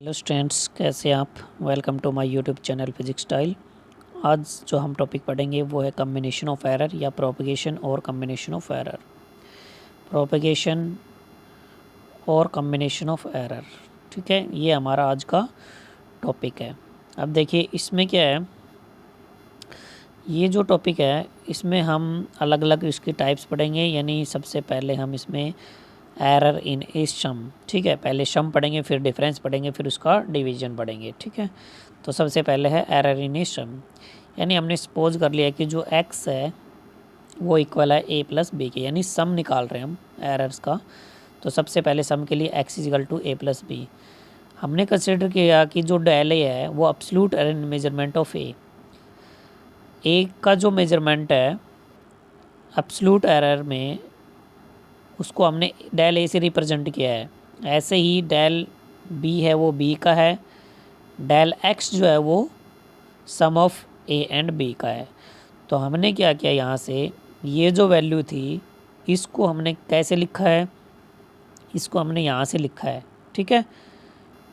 Hello students, कैसे आप। Welcome to my YouTube channel physics style. आज जो हम टॉपिक पढ़ेंगे वो है कम्बिनेशन ऑफ एरर या प्रोपगेशन और कम्बिनेशन ऑफ एरर। प्रोपगेशन और कम्बिनेशन ऑफ एरर, ठीक है, ये हमारा आज का टॉपिक है। अब देखिए इसमें क्या है, ये जो टॉपिक है इसमें हम अलग अलग इसकी टाइप्स पढ़ेंगे। यानी सबसे पहले हम इसमें एरर इन ए सम, ठीक है, पहले सम पढ़ेंगे, फिर डिफरेंस पढ़ेंगे, फिर उसका डिवीजन पढ़ेंगे, ठीक है। तो सबसे पहले है एरर इन ए सम। यानी हमने सपोज कर लिया कि जो एक्स है वो इक्वल है ए प्लस बी के, यानी सम निकाल रहे हैं हम एरर्स का। तो सबसे पहले सम के लिए x equal to a plus b. हमने कंसिडर किया कि जो डेल ए है वो absolute error in measurement of a का जो मेजरमेंट है एब्सोल्यूट एरर में, उसको हमने डेल ए से रिप्रेजेंट किया है। ऐसे ही डेल बी है वो बी का है, डेल एक्स जो है वो सम ऑफ ए एंड बी का है। तो हमने क्या किया, यहाँ से ये जो वैल्यू थी इसको हमने कैसे लिखा है, इसको हमने यहाँ से लिखा है, ठीक है।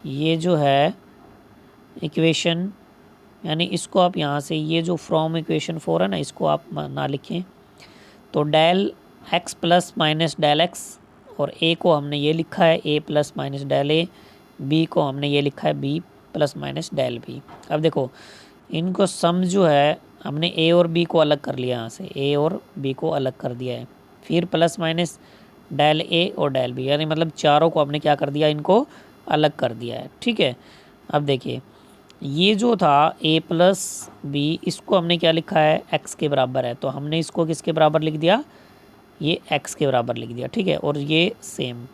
ये जो है इक्वेशन, यानी इसको आप यहाँ से, ये जो फ्रॉम इक्वेशन 4 है ना, इसको आप ना लिखें। तो del X plus minus del X, और ए को हमने ये लिखा है A plus minus del A, B को हमने ये लिखा है B plus minus del B. अब देखो इनको सम जो है हमने ए और बी को अलग कर लिया, यहाँ से ए और बी को अलग कर दिया है, फिर प्लस माइनस डेल ए और डेल बी, यानी मतलब चारों को हमने क्या कर दिया, इनको अलग कर दिया है, ठीक है। अब देखिए ये जो था ए प्लस बी, इसको हमने क्या लिखा है, एक्स के बराबर है, तो हमने इसको किसके बराबर लिख दिया, ये एक्स के बराबर लिख दिया, ठीक है। और ये सेम,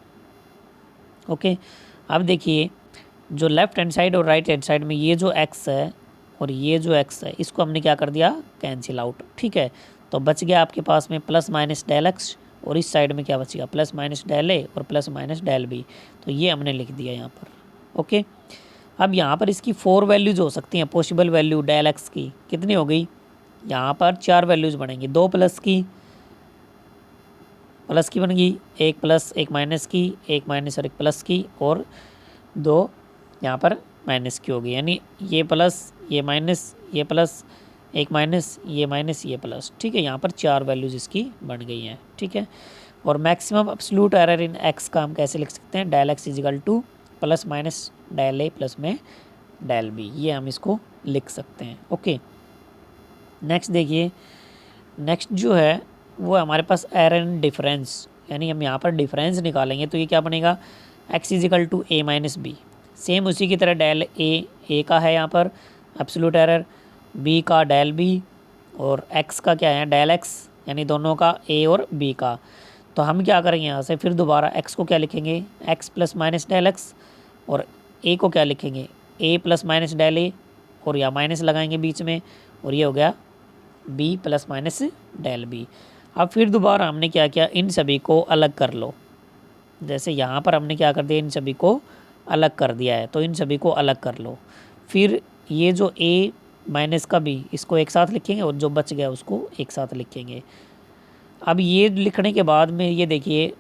ओके। अब देखिए जो लेफ्ट हैंड साइड और राइट हैंड साइड में ये जो एक्स है और ये जो एक्स है, इसको हमने क्या कर दिया, कैंसिल आउट, ठीक है। तो बच गया आपके पास में प्लस माइनस डेल एक्स, और इस साइड में क्या बचेगा, प्लस माइनस डेल ए और प्लस माइनस डेल बी। तो ये हमने लिख दिया यहाँ पर, ओके। अब यहाँ पर इसकी 4 वैल्यूज़ हो सकती हैं, पॉसिबल वैल्यू डेल एक्स की कितनी हो गई, यहाँ पर 4 वैल्यूज़ बनेंगी, 2 प्लस की बन गई, एक प्लस एक माइनस की, एक माइनस और एक प्लस की, और 2 यहाँ पर माइनस की हो गई। यानी ये प्लस ये माइनस ये प्लस, एक माइनस ये प्लस, ठीक है। यहाँ पर 4 वैल्यूज़ इसकी बन गई हैं, ठीक है। और maximum absolute error in x का हम कैसे लिख सकते हैं, del x equal to plus minus del a plus में डेल बी, ये हम इसको लिख सकते हैं, ओके। नेक्स्ट देखिए, नेक्स्ट जो है वो हमारे पास एरर इन डिफरेंस, यानी हम यहाँ पर डिफरेंस निकालेंगे। तो ये क्या बनेगा, X equal to A minus B. Same उसी की तरह डेल ए का है यहाँ पर एब्सोल्यूट एरर, बी का डेल बी, और एक्स का क्या है, डेल एक्स, यानी दोनों का ए और बी का। तो हम क्या करेंगे, यहाँ से फिर दोबारा एक्स को क्या लिखेंगे, X plus minus del X, और ए को क्या लिखेंगे, ए प्लस माइनस डेल ए, और या माइनस लगाएंगे बीच में, और ये हो गया B plus minus del B. अब फिर दोबारा हमने क्या किया, इन सभी को अलग कर लो। जैसे यहाँ पर हमने क्या कर दिया, इन सभी को अलग कर दिया है, तो इन सभी को अलग कर लो। फिर ये जो ए माइनस का बी, इसको एक साथ लिखेंगे, और जो बच गया उसको एक साथ लिखेंगे। अब ये लिखने के बाद में ये देखिए,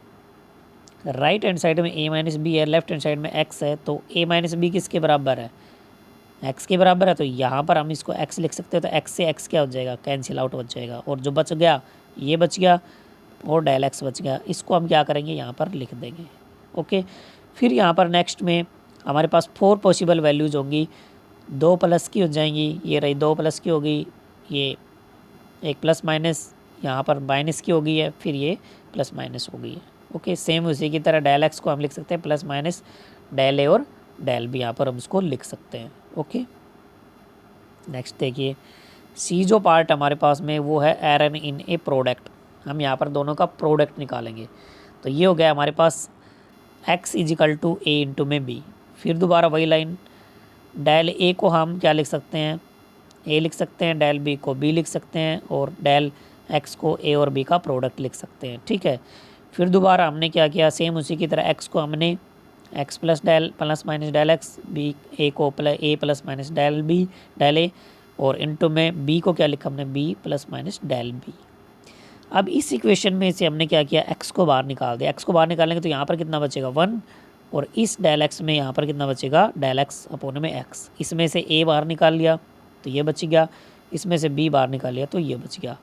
राइट हैंड साइड में ए माइनस बी है, लेफ्ट हैंड साइड में एक्स है, तो ए माइनस बी किसके बराबर है, एक्स के बराबर है। तो यहाँ पर हम इसको एक्स लिख सकते हैं, तो एक्स से एक्स क्या हो जाएगा, कैंसिल आउट हो जाएगा, और जो बच गया ये बच गया, और डेल एक्स बच गया। इसको हम क्या करेंगे, यहाँ पर लिख देंगे, ओके। फिर यहाँ पर नेक्स्ट में हमारे पास 4 पॉसिबल वैल्यूज़ होंगी, 2 प्लस की हो जाएंगी, ये रही 2 प्लस की हो गई, ये एक प्लस माइनस यहाँ पर माइनस की हो गई है, फिर ये प्लस माइनस हो गई है, ओके। सेम उसी की तरह डेल एक्स को हम लिख सकते हैं प्लस माइनस डेल ए और डेल बी, यहाँ पर हम उसको लिख सकते हैं, ओके। नेक्स्ट देखिए, सी जो पार्ट हमारे पास में वो है एरर इन ए प्रोडक्ट। हम यहाँ पर दोनों का प्रोडक्ट निकालेंगे। तो ये हो गया हमारे पास x equal to a into में बी। फिर दोबारा वही लाइन, डेल ए को हम क्या लिख सकते हैं, ए लिख सकते हैं, डेल बी को बी लिख सकते हैं, और डेल एक्स को ए और बी का प्रोडक्ट लिख सकते हैं, ठीक है। फिर दोबारा हमने क्या किया, सेम उसी की तरह एक्स को हमने x plus del plus minus del x, b a को a plus minus del b del ए, और इनटू में बी को क्या लिखा हमने, b plus minus del B. अब इस इक्वेशन में से हमने क्या किया, एक्स को बाहर निकाल दिया। एक्स को बाहर निकालेंगे तो यहाँ पर कितना बचेगा, 1, और इस डेल एक्स में यहाँ पर कितना बचेगा, डेल एक्स अपोन में एक्स। इसमें से ए बाहर निकाल लिया तो ये बच गया, इसमें से बी बाहर निकाल लिया तो ये बच गया।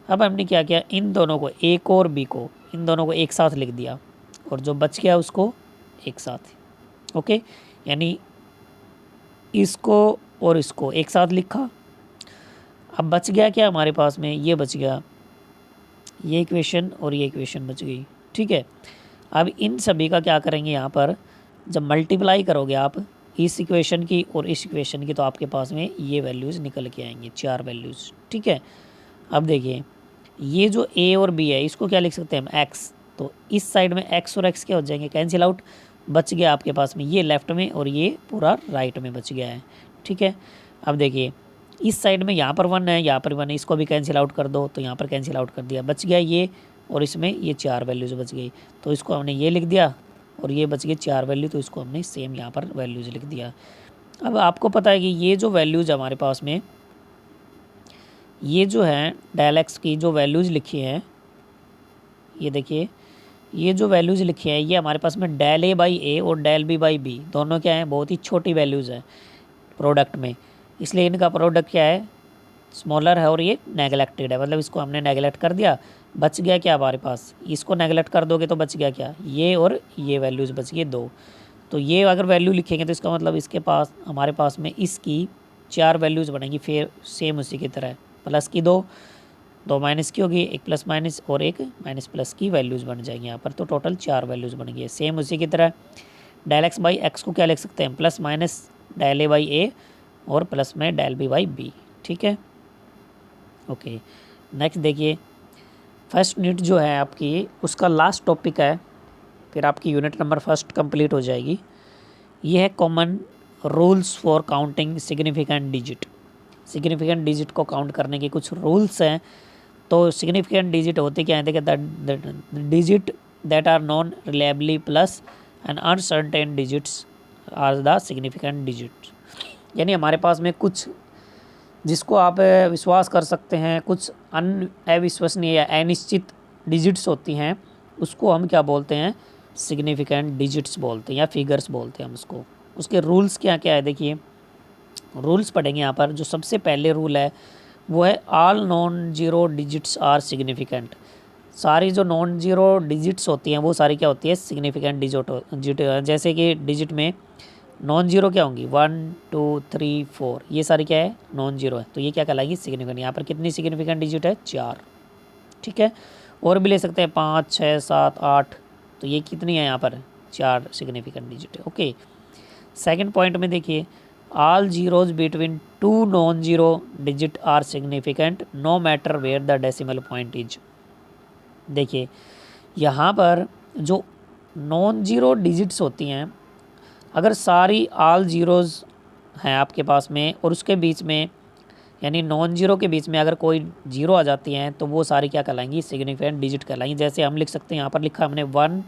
अब हमने क्या किया, इन दोनों को, ए को और बी को, इन दोनों को एक साथ लिख दिया और जो बच गया उसको एक साथ। ओके, यानी इसको और इसको एक साथ लिखा। अब बच गया क्या हमारे पास में, ये बच गया, ये इक्वेशन और ये इक्वेशन बच गई। ठीक है, अब इन सभी का क्या करेंगे, यहाँ पर जब मल्टीप्लाई करोगे आप इस इक्वेशन की और इस इक्वेशन की तो आपके पास में ये वैल्यूज़ निकल के आएंगी, 4 वैल्यूज़। ठीक है, अब देखिए ये जो ए और बी है इसको क्या लिख सकते हैं हम, एक्स। तो इस साइड में एक्स और एक्स क्या हो जाएंगे, कैंसिल आउट, बच गया आपके पास में ये लेफ़्ट में और ये पूरा राइट में बच गया है। ठीक है, अब देखिए इस साइड में यहाँ पर 1 है, यहाँ पर 1 है, इसको भी कैंसिल आउट कर दो तो यहाँ पर कैंसिल आउट कर दिया, बच गया ये, और इसमें ये 4 वैल्यूज़ बच गई। तो इसको हमने ये लिख दिया और ये बच गई 4 वैल्यू, तो इसको हमने सेम यहाँ पर वैल्यूज़ लिख दिया। अब आपको पता है कि ये जो वैल्यूज़ हमारे पास में, ये जो है डेल एक्स की जो वैल्यूज़ लिखी हैं, ये देखिए ये जो वैल्यूज़ लिखी हैं ये हमारे पास में डेल ए बाई ए और डेल बी बाई बी दोनों क्या हैं, बहुत ही छोटी वैल्यूज़ हैं प्रोडक्ट में, इसलिए इनका प्रोडक्ट क्या है, स्मॉलर है और ये नेगलेक्टेड है, मतलब इसको हमने नेगलेक्ट कर दिया। बच गया क्या हमारे पास, इसको नेगलेक्ट कर दोगे तो बच गया क्या, ये और ये वैल्यूज़ बच गई 2। तो ये अगर वैल्यू लिखेंगे तो इसका मतलब इसके पास, हमारे पास में इसकी 4 वैल्यूज़ बनेंगी, फिर सेम उसी की तरह प्लस की 2 माइनस की होगी, एक प्लस माइनस और एक माइनस प्लस की वैल्यूज़ बन जाएंगी यहाँ पर, तो टोटल 4 वैल्यूज़ बन गई है सेम उसी की तरह। डेल एक्स बाई एक्स को क्या लिख सकते हैं, plus minus del a by a और प्लस में डेल बी बाई बी। ठीक है, ओके, नेक्स्ट देखिए फर्स्ट यूनिट जो है आपकी उसका लास्ट टॉपिक है, फिर आपकी यूनिट नंबर फर्स्ट कंप्लीट हो जाएगी। ये है common rules for counting significant digit. Significant digit को काउंट करने के कुछ रूल्स हैं। तो सिग्निफिकेंट डिजिट होते क्या है, देखिए the digit that are known reliably plus and uncertain digits are the significant digit. यानी हमारे पास में कुछ जिसको आप विश्वास कर सकते हैं, कुछ अविश्वसनीय या अनिश्चित डिजिट्स होती हैं, उसको हम क्या बोलते हैं, सिग्निफिकेंट डिजिट्स बोलते हैं या फिगर्स बोलते हैं हम उसको। उसके रूल्स क्या क्या है, देखिए रूल्स पढ़ेंगे यहाँ पर। जो सबसे पहले रूल है वो है all non zero digits are significant. सारी जो नॉन जीरो डिजिट्स होती हैं वो सारी क्या होती है, सिग्निफिकेंट डिजिट। जैसे कि डिजिट में नॉन जीरो क्या होंगी, 1 2 3 4, ये सारी क्या है, नॉन जीरो है, तो ये क्या कहलाएगी, सिग्निफिकेंट। यहाँ पर कितनी सिग्निफिकेंट डिजिट है, 4। ठीक है, और भी ले सकते हैं 5 6 7 8, तो ये कितनी है यहाँ पर, 4 सिग्निफिकेंट डिजिट है। ओके, सेकंड पॉइंट में देखिए all zeros between 2 non zero digit are significant no matter where the decimal point is. देखिए यहाँ पर जो नॉन जीरो डिजिट्स होती हैं, अगर सारी ऑल जीरोज़ हैं आपके पास में और उसके बीच में यानी नॉन जीरो के बीच में अगर कोई जीरो आ जाती हैं तो वो सारी क्या कहलाएंगी, सिग्निफिकेंट डिजिट कहलाएंगी। जैसे हम लिख सकते हैं, यहाँ पर लिखा हमने 1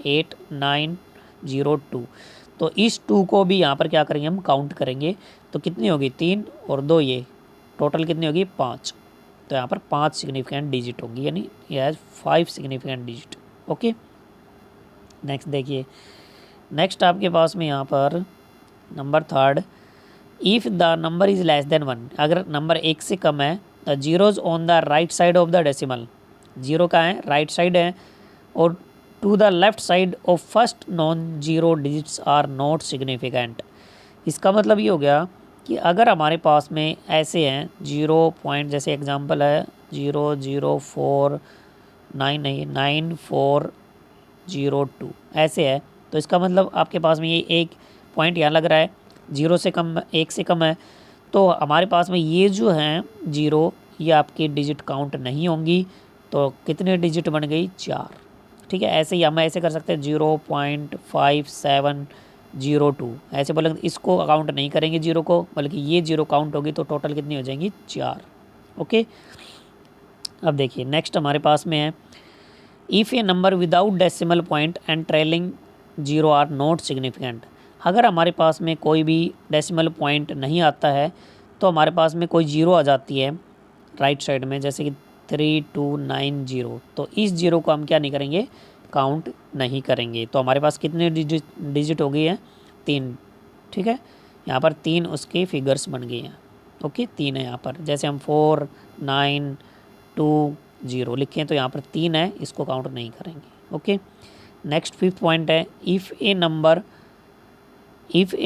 8 9 0 2, तो इस 2 को भी यहाँ पर क्या करेंगे, हम काउंट करेंगे तो कितनी होगी, 3 और 2, ये टोटल कितनी होगी, 5। तो यहाँ पर 5 सिग्निफिकेंट डिजिट होगी, यानी ये है 5 सिग्निफिकेंट डिजिट। ओके, नेक्स्ट देखिए, नेक्स्ट आपके पास में यहाँ पर number third, if the number is less than 1, अगर नंबर 1 से कम है, the zeros on the right side of the decimal, zero का है राइट साइड है, और to the left side of first non zero digits are not significant. इसका मतलब ये हो गया कि अगर हमारे पास में ऐसे हैं 0 पॉइंट, जैसे एग्जांपल है 0049402 ऐसे है, तो इसका मतलब आपके पास में ये एक पॉइंट यहाँ लग रहा है, 0 से कम 1 से कम है, तो हमारे पास में ये जो हैं 0 ये आपकी डिजिट काउंट नहीं होंगी। तो कितने डिजिट बन गई, 4। ठीक है, ऐसे ही हम ऐसे कर सकते हैं 0.5702 ऐसे बोलेंगे, इसको काउंट नहीं करेंगे 0 को, बल्कि ये 0 काउंट होगी, तो टोटल कितनी हो जाएंगी, 4। ओके, अब देखिए नेक्स्ट हमारे पास में है, if a number without decimal point and trailing 0 are not significant. अगर हमारे पास में कोई भी डेसिमल पॉइंट नहीं आता है तो हमारे पास में कोई 0 आ जाती है राइट साइड में, जैसे कि 3290, तो इस 0 को हम क्या नहीं करेंगे, काउंट नहीं करेंगे। तो हमारे पास कितने डिजिट हो गई है? 3। ठीक है, यहाँ पर 3 उसके फिगर्स बन गए हैं। ओके, 3 है यहाँ पर। जैसे हम 4, 9, 2, 0 लिखें तो यहाँ पर 3 है, इसको काउंट नहीं करेंगे। ओके, नेक्स्ट 5th पॉइंट है, if a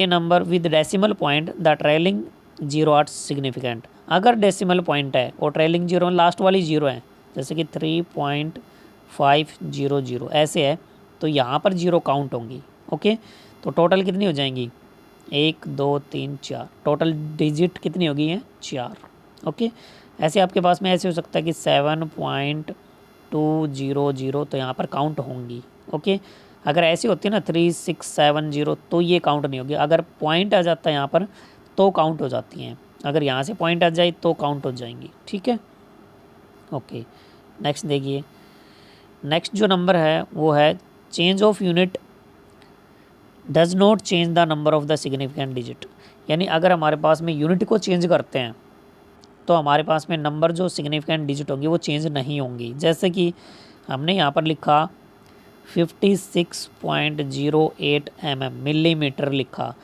number with decimal point the trailing zero are significant. अगर डेसिमल पॉइंट है और ट्रेलिंग जीरो लास्ट वाली जीरो है, जैसे कि 3.500 ऐसे है, तो यहाँ पर जीरो काउंट होंगी। ओके, तो टोटल कितनी हो जाएंगी? 1, 2, 3, 4। टोटल डिजिट कितनी होगी है? 4। ओके, ऐसे आपके पास में ऐसे हो सकता है कि 7.200, तो यहाँ पर काउंट होंगी। ओके, अगर ऐसी होती है ना 3670, तो ये काउंट नहीं होगी। अगर पॉइंट आ जाता है यहाँ पर तो काउंट हो जाती हैं। अगर यहाँ से पॉइंट आ जाए तो काउंट हो जाएंगी। ठीक है, ओके। नेक्स्ट देखिए, नेक्स्ट जो नंबर है वो है change of unit does not change the number of the significant digit. यानी अगर हमारे पास में यूनिट को चेंज करते हैं तो हमारे पास में नंबर जो सिग्निफिकेंट डिजिट होंगी वो चेंज नहीं होंगी। जैसे कि हमने यहाँ पर लिखा 56.08 mm मिलीमीटर लिखा,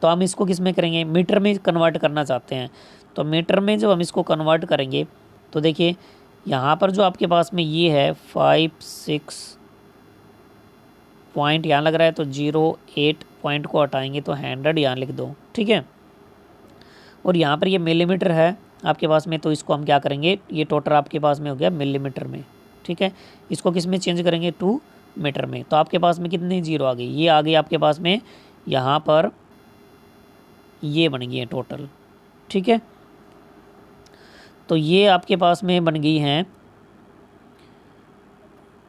तो हम इसको किस में करेंगे? मीटर में कन्वर्ट करना चाहते हैं। तो मीटर में जब हम इसको कन्वर्ट करेंगे तो देखिए यहाँ पर जो आपके पास में ये है 56 पॉइंट यहाँ लग रहा है, तो 08 पॉइंट को हटाएंगे तो 100 यहाँ लिख दो। ठीक है, और यहाँ पर ये मिलीमीटर है आपके पास में, तो इसको हम क्या करेंगे? ये टोटल आपके पास में हो गया मिलीमीटर में। ठीक है, इसको किस में चेंज करेंगे? 2 मीटर में। तो आपके पास में कितनी जीरो आ गई? ये आ गई आपके पास में यहाँ पर, ये बन गई है टोटल। ठीक है, तो ये आपके पास में बन गई हैं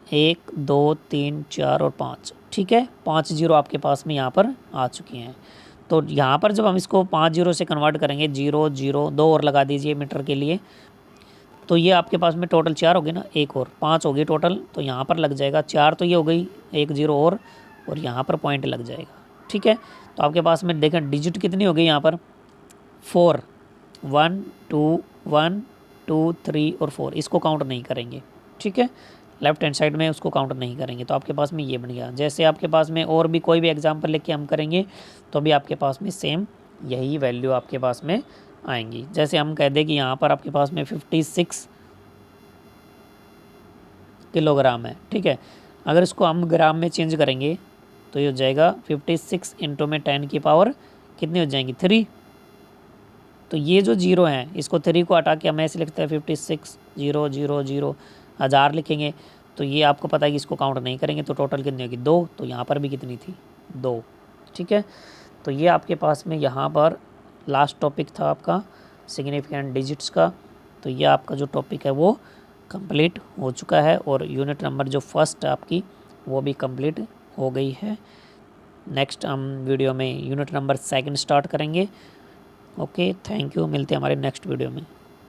1, 2, 3, 4 और 5। ठीक है, 5 जीरो आपके पास में यहाँ पर आ चुकी हैं। तो यहाँ पर जब हम इसको 5 जीरो से कन्वर्ट करेंगे, 0, 0, 2 और लगा दीजिए मीटर के लिए, तो ये आपके पास में टोटल 4 हो गए ना, 1 और 5 हो गई टोटल, तो यहाँ पर लग जाएगा 4, तो ये हो गई 1 जीरो और यहाँ पर पॉइंट लग जाएगा। ठीक है, तो आपके पास में देखें डिजिट कितनी हो गई यहाँ पर? 4, 1, 2, 1, 2, 3 और 4, इसको काउंट नहीं करेंगे। ठीक है, लेफ्ट हैंड साइड में उसको काउंट नहीं करेंगे। तो आपके पास में ये बन गया। जैसे आपके पास में और भी कोई भी एग्जांपल लेके हम करेंगे तो भी आपके पास में सेम यही वैल्यू आपके पास में आएंगी। जैसे हम कह दें कि यहाँ पर आपके पास में 56 किलोग्राम है। ठीक है, अगर इसको हम ग्राम में चेंज करेंगे तो ये हो जाएगा 56 इंटू में 10 की पावर कितनी हो जाएंगी? 3। तो ये जो जीरो है इसको 3 को हटा के हम ऐसे लिखते हैं 56,000 1000 लिखेंगे, तो ये आपको पता है कि इसको काउंट नहीं करेंगे। तो टोटल कितनी होगी? 2। तो यहाँ पर भी कितनी थी? 2। ठीक है, तो ये आपके पास में यहाँ पर लास्ट टॉपिक था आपका सिग्निफिकेंट डिजिट्स का। तो ये आपका जो टॉपिक है वो कंप्लीट हो चुका है और यूनिट नंबर जो फर्स्ट आपकी वो भी कंप्लीट हो गई है। नेक्स्ट हम वीडियो में यूनिट नंबर सेकंड स्टार्ट करेंगे। ओके, थैंक यू, मिलते हैं हमारे नेक्स्ट वीडियो में।